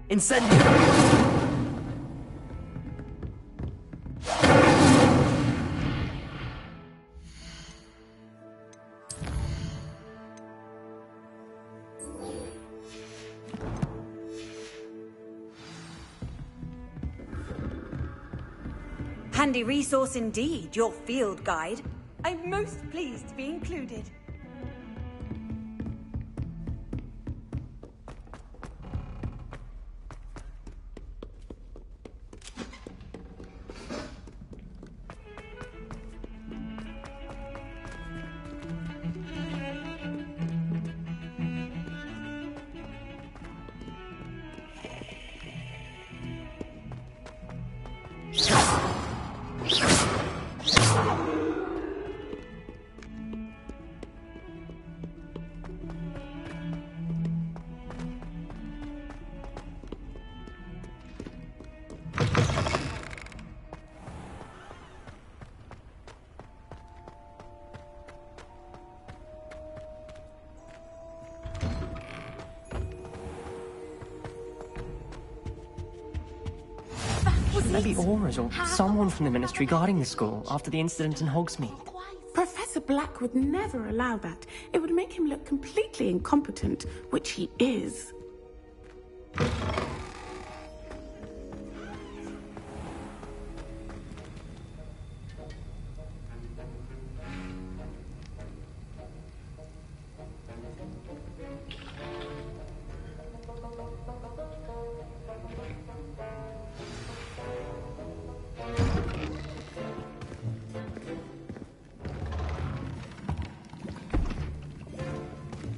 Incendio! Handy resource indeed, your field guide. I'm most pleased to be included. Maybe Aura's or someone from the Ministry guarding the school after the incident in Hogsmeade. Professor Black would never allow that. It would make him look completely incompetent, which he is.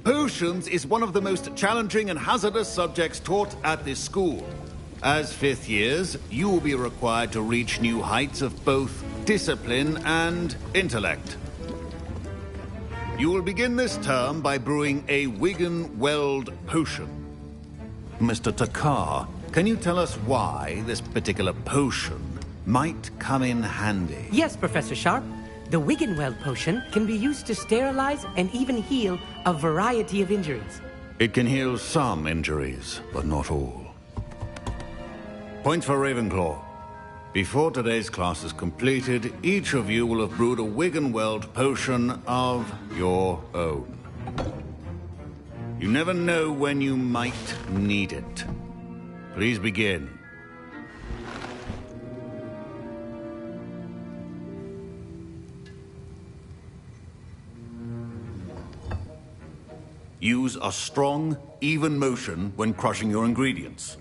Potions is one of the most challenging and hazardous subjects taught at this school. As fifth years, you will be required to reach new heights of both discipline and intellect. You will begin this term by brewing a Wigan-Weld potion. Mr. Takar, can you tell us why this particular potion might come in handy? Yes, Professor Sharp. The Wigan-Weld potion can be used to sterilize and even heal a variety of injuries. It can heal some injuries, but not all. Points for Ravenclaw. Before today's class is completed, each of you will have brewed a Wigan-Weld potion of your own. You never know when you might need it. Please begin. Use a strong, even motion when crushing your ingredients.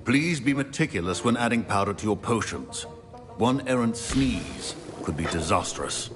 Please be meticulous when adding powder to your potions. One errant sneeze could be disastrous.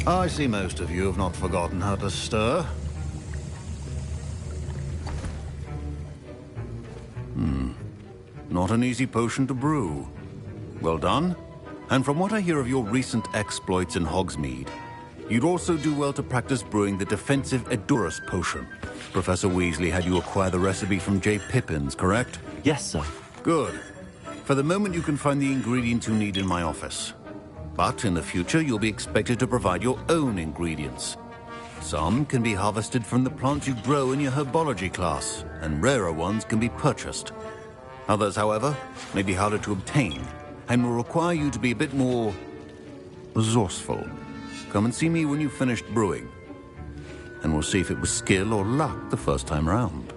I see most of you have not forgotten how to stir. Not an easy potion to brew. Well done. And from what I hear of your recent exploits in Hogsmeade, you'd also do well to practice brewing the defensive Edurus potion. Professor Weasley had you acquire the recipe from J. Pippin's, correct? Yes, sir. Good. For the moment, you can find the ingredients you need in my office. But in the future, you'll be expected to provide your own ingredients. Some can be harvested from the plants you grow in your herbology class, and rarer ones can be purchased. Others, however, may be harder to obtain, and will require you to be a bit more resourceful. Come and see me when you've finished brewing, and we'll see if it was skill or luck the first time round.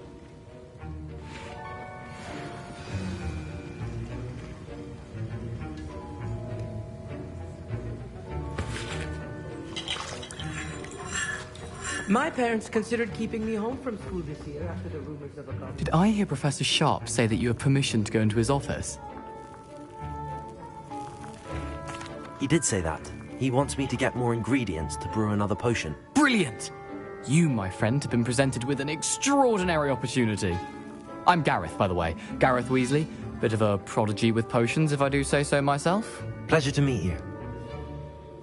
My parents considered keeping me home from school this year after the rumors of a government. Did I hear Professor Sharp say that you have permission to go into his office? He did say that. He wants me to get more ingredients to brew another potion. Brilliant! You, my friend, have been presented with an extraordinary opportunity. I'm Gareth, by the way. Gareth Weasley. Bit of a prodigy with potions, if I do say so myself. Pleasure to meet you.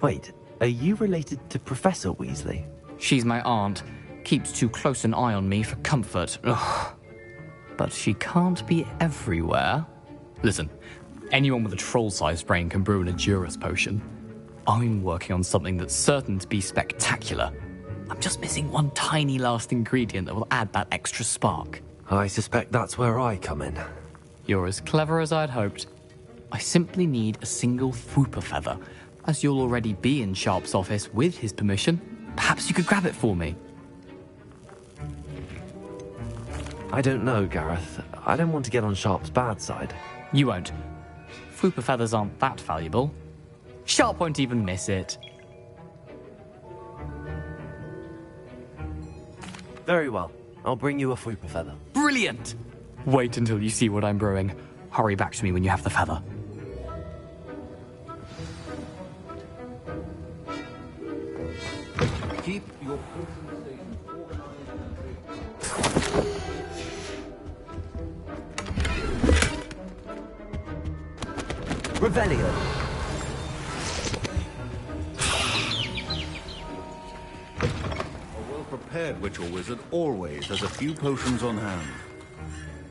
Wait, are you related to Professor Weasley? She's my aunt. Keeps too close an eye on me for comfort. Ugh. But she can't be everywhere. Listen, anyone with a troll-sized brain can brew an Adurus potion. I'm working on something that's certain to be spectacular. I'm just missing one tiny last ingredient that will add that extra spark. I suspect that's where I come in. You're as clever as I'd hoped. I simply need a single Fwooper feather. As you'll already be in Sharp's office with his permission, perhaps you could grab it for me. I don't know, Gareth. I don't want to get on Sharp's bad side. You won't. Fwooper feathers aren't that valuable. Sharp won't even miss it. Very well. I'll bring you a Fwooper feather. Brilliant! Wait until you see what I'm brewing. Hurry back to me when you have the feather. Keep your Revelio. A well-prepared witch or wizard always has a few potions on hand.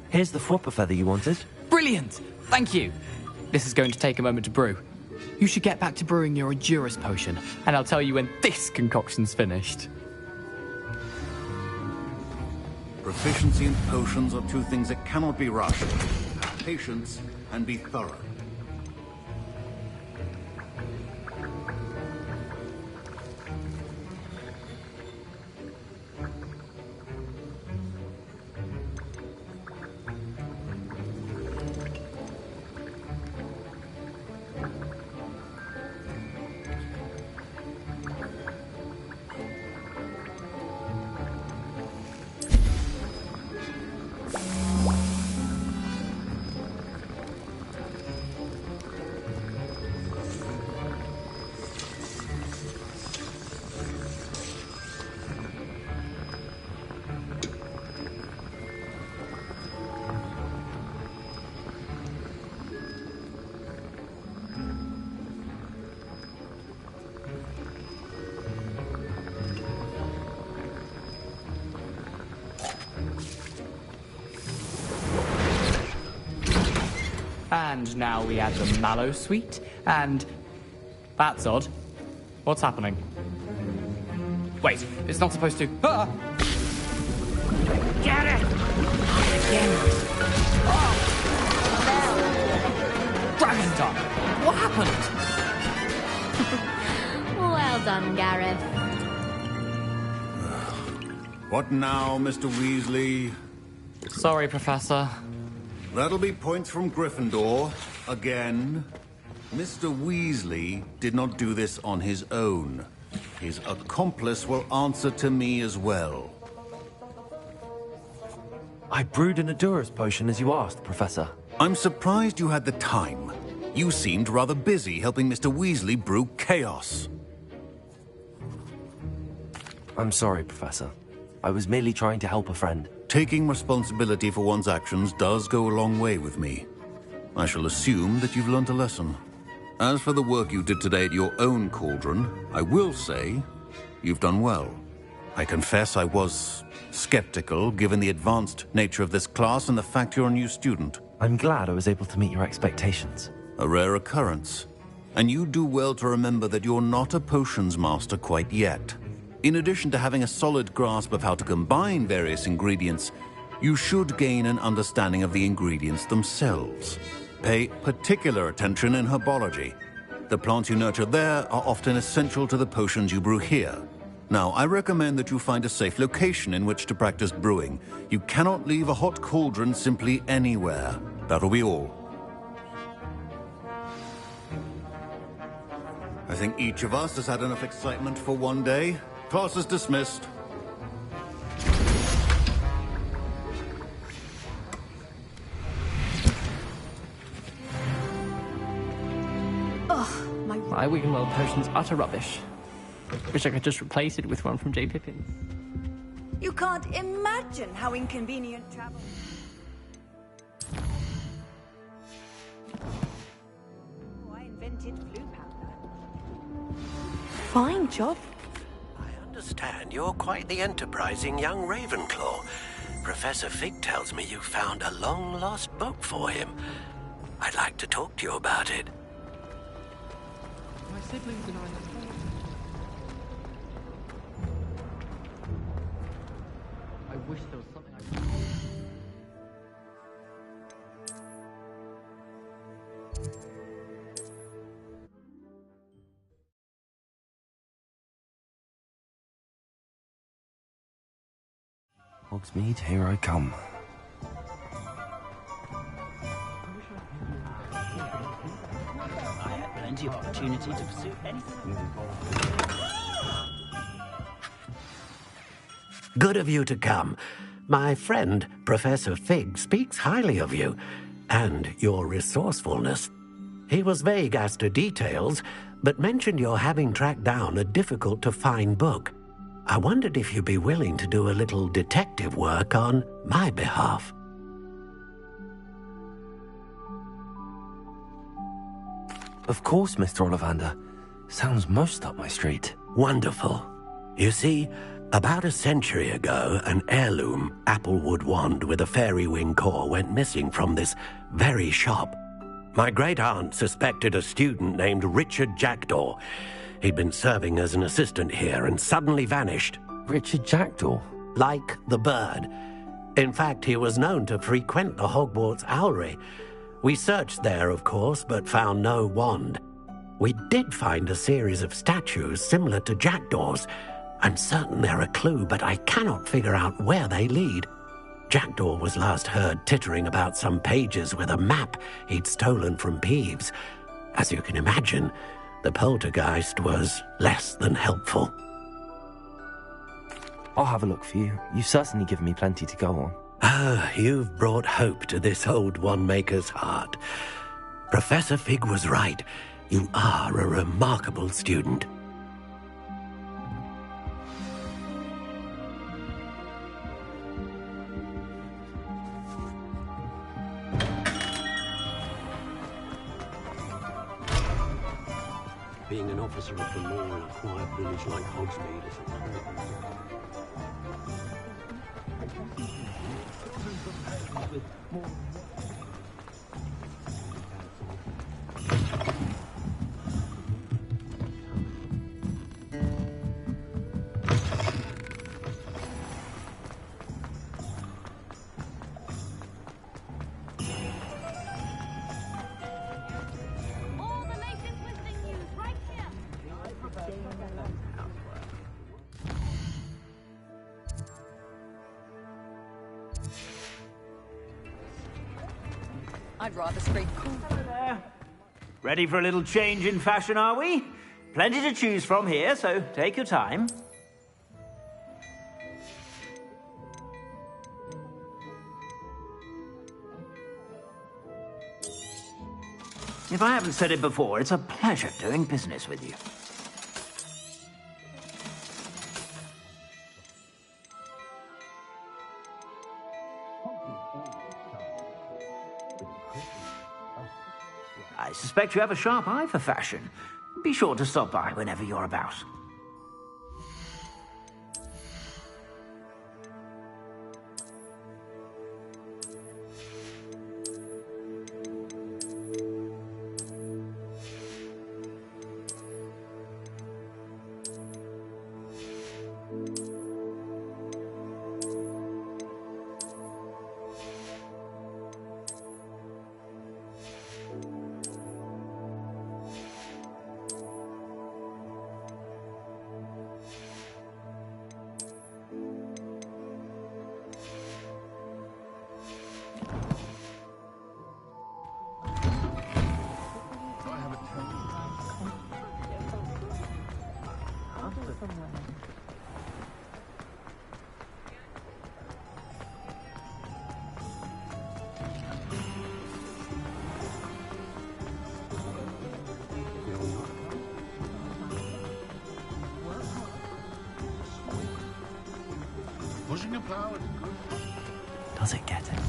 Here's the Fwooper feather you wanted. Brilliant! Thank you! This is going to take a moment to brew. You should get back to brewing your Adurus potion, and I'll tell you when this concoction's finished. Proficiency and potions are two things that cannot be rushed. Have patience and be thorough. And now we add the mallow sweet, and... That's odd. What's happening? Wait, it's not supposed to... Ah! Get it! Again! Oh! Dragon Tongue! What happened? Well done, Gareth. What now, Mr. Weasley? Sorry, Professor. That'll be points from Gryffindor. Again. Mr. Weasley did not do this on his own. His accomplice will answer to me as well. I brewed an Adurus potion as you asked, Professor. I'm surprised you had the time. You seemed rather busy helping Mr. Weasley brew chaos. I'm sorry, Professor. I was merely trying to help a friend. Taking responsibility for one's actions does go a long way with me. I shall assume that you've learnt a lesson. As for the work you did today at your own cauldron, I will say you've done well. I confess I was skeptical, given the advanced nature of this class and the fact you're a new student. I'm glad I was able to meet your expectations. A rare occurrence. And you do well to remember that you're not a potions master quite yet. In addition to having a solid grasp of how to combine various ingredients, you should gain an understanding of the ingredients themselves. Pay particular attention in herbology. The plants you nurture there are often essential to the potions you brew here. Now, I recommend that you find a safe location in which to practice brewing. You cannot leave a hot cauldron simply anywhere. That'll be all. I think each of us has had enough excitement for one day. Class is dismissed. My Wiggenweld potion's utter rubbish. Wish I could just replace it with one from J. Pippin. You can't imagine how inconvenient travel... I invented flu powder. Fine job. I understand you're quite the enterprising young Ravenclaw. Professor Fig tells me you found a long-lost book for him. I'd like to talk to you about it. My siblings and I... I wish there was something I could... Hogsmeade, here I come. I had plenty of opportunity to pursue anything. Good of you to come. My friend, Professor Fig, speaks highly of you and your resourcefulness. He was vague as to details, but mentioned your having tracked down a difficult-to-find book. I wondered if you'd be willing to do a little detective work on my behalf. Of course, Mr. Ollivander. Sounds most up my street. Wonderful. You see, about a century ago, an heirloom applewood wand with a fairy wing core went missing from this very shop. My great-aunt suspected a student named Richard Jackdaw. He'd been serving as an assistant here and suddenly vanished. Richard Jackdaw? Like the bird. In fact, he was known to frequent the Hogwarts Owlery. We searched there, of course, but found no wand. We did find a series of statues similar to Jackdaw's. I'm certain they're a clue, but I cannot figure out where they lead. Jackdaw was last heard tittering about some pages with a map he'd stolen from Peeves. As you can imagine, the poltergeist was less than helpful. I'll have a look for you. You've certainly given me plenty to go on. Ah, you've brought hope to this old one-maker's heart. Professor Fig was right. You are a remarkable student. Being an officer of the law in a quiet village like Hogsmeade is I'd rather stay cool. Hello there. Ready for a little change in fashion, are we? Plenty to choose from here, so take your time. If I haven't said it before, it's a pleasure doing business with you. I suspect you have a sharp eye for fashion. Be sure to stop by whenever you're about. Pushing a plow. Does it get it?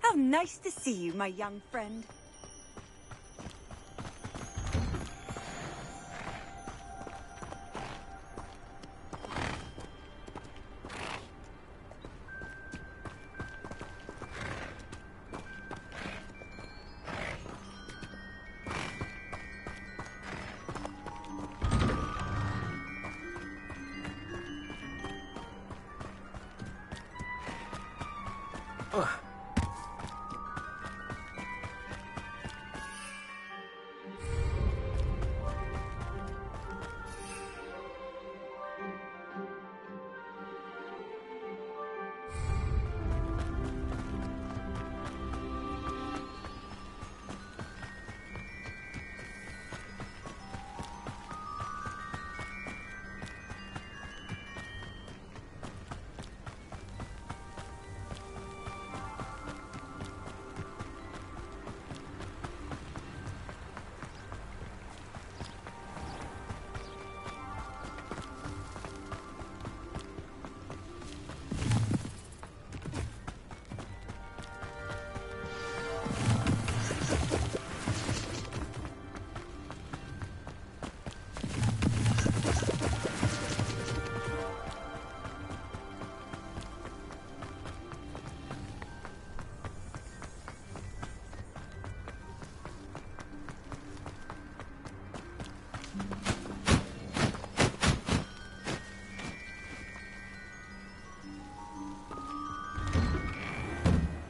How nice to see you, my young friend.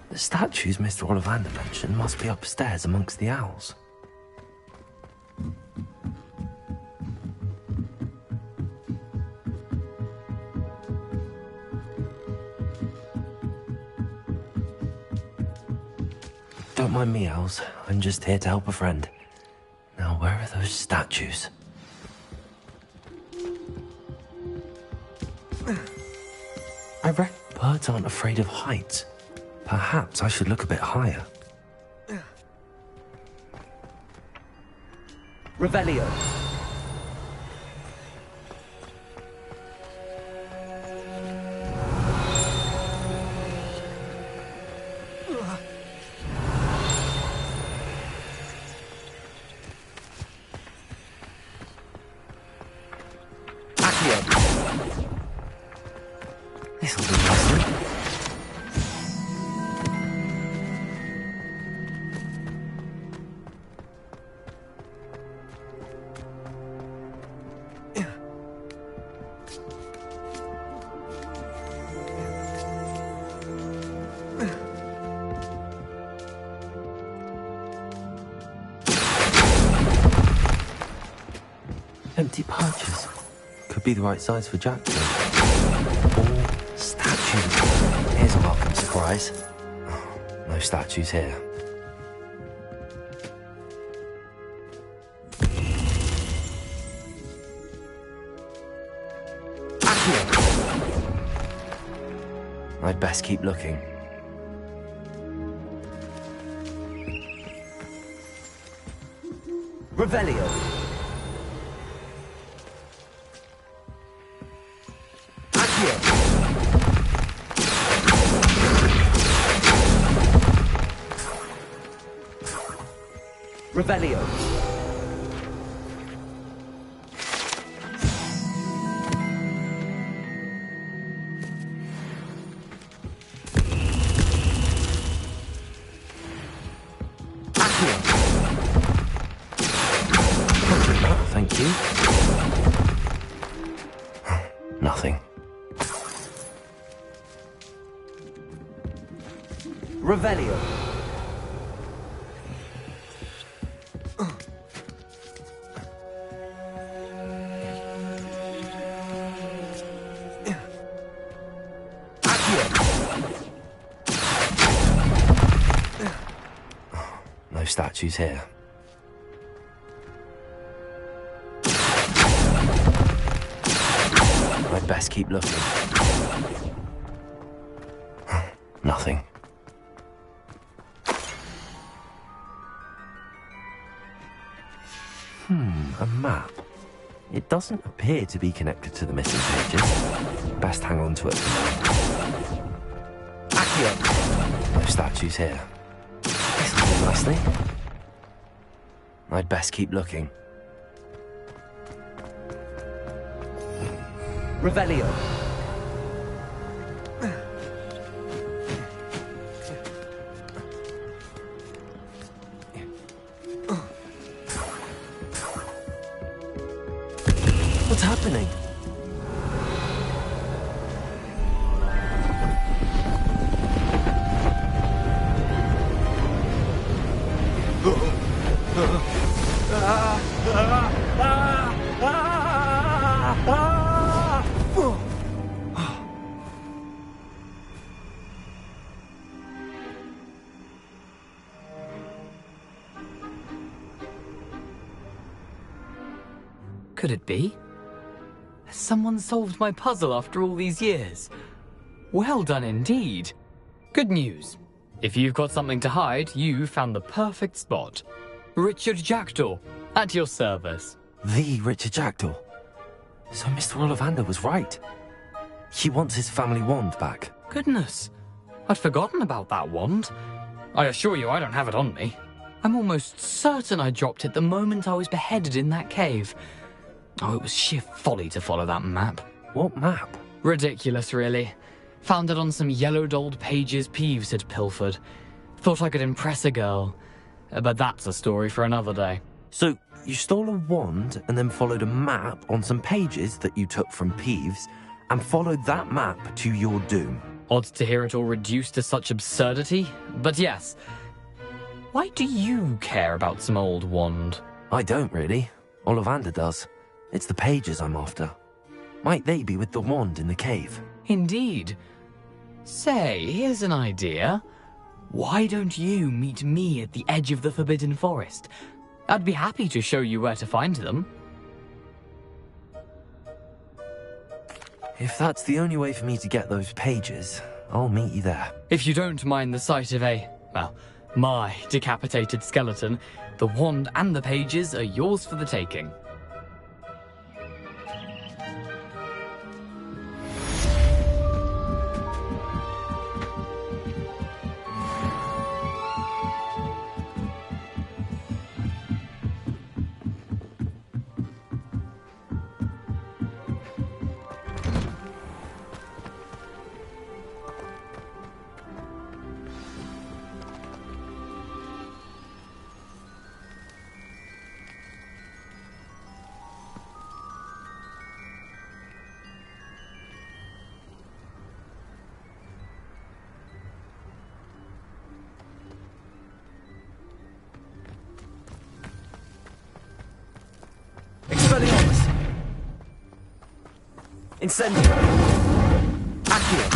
The statues Mr. Ollivander mentioned must be upstairs amongst the owls. Don't mind me, owls. I'm just here to help a friend. Now, where are those statues? I reckon birds aren't afraid of heights. Perhaps I should look a bit higher. Revelio. This'll be nice. Empty perches. Could be the right size for Jack. All statues. Here's a welcome surprise. No statues here. I'd best keep looking. Revelio. Revelio. Thank you. Nothing. Revelio. No statues here. I'd best keep looking. Nothing. A map. It doesn't appear to be connected to the missing pages. Best hang on to it for now. Accio! No statues here. This'll do nicely. I'd best keep looking. Revelio. What's happening? Could it be? Has someone solved my puzzle after all these years? Well done indeed. Good news. If you've got something to hide, you found the perfect spot. Richard Jackdaw, at your service. The Richard Jackdaw. So Mr. Ollivander was right. He wants his family wand back. Goodness, I'd forgotten about that wand. I assure you I don't have it on me. I'm almost certain I dropped it the moment I was beheaded in that cave. Oh, it was sheer folly to follow that map. What map? Ridiculous, really. Found it on some yellowed old pages Peeves had pilfered. Thought I could impress a girl. But that's a story for another day. So, you stole a wand and then followed a map on some pages that you took from Peeves and followed that map to your doom. Odd to hear it all reduced to such absurdity, but yes. Why do you care about some old wand? I don't really. Ollivander does. It's the pages I'm after. Might they be with the wand in the cave? Indeed. Say, here's an idea. Why don't you meet me at the edge of the Forbidden Forest? I'd be happy to show you where to find them. If that's the only way for me to get those pages, I'll meet you there. If you don't mind the sight of my decapitated skeleton, the wand and the pages are yours for the taking. Incendio. Accio.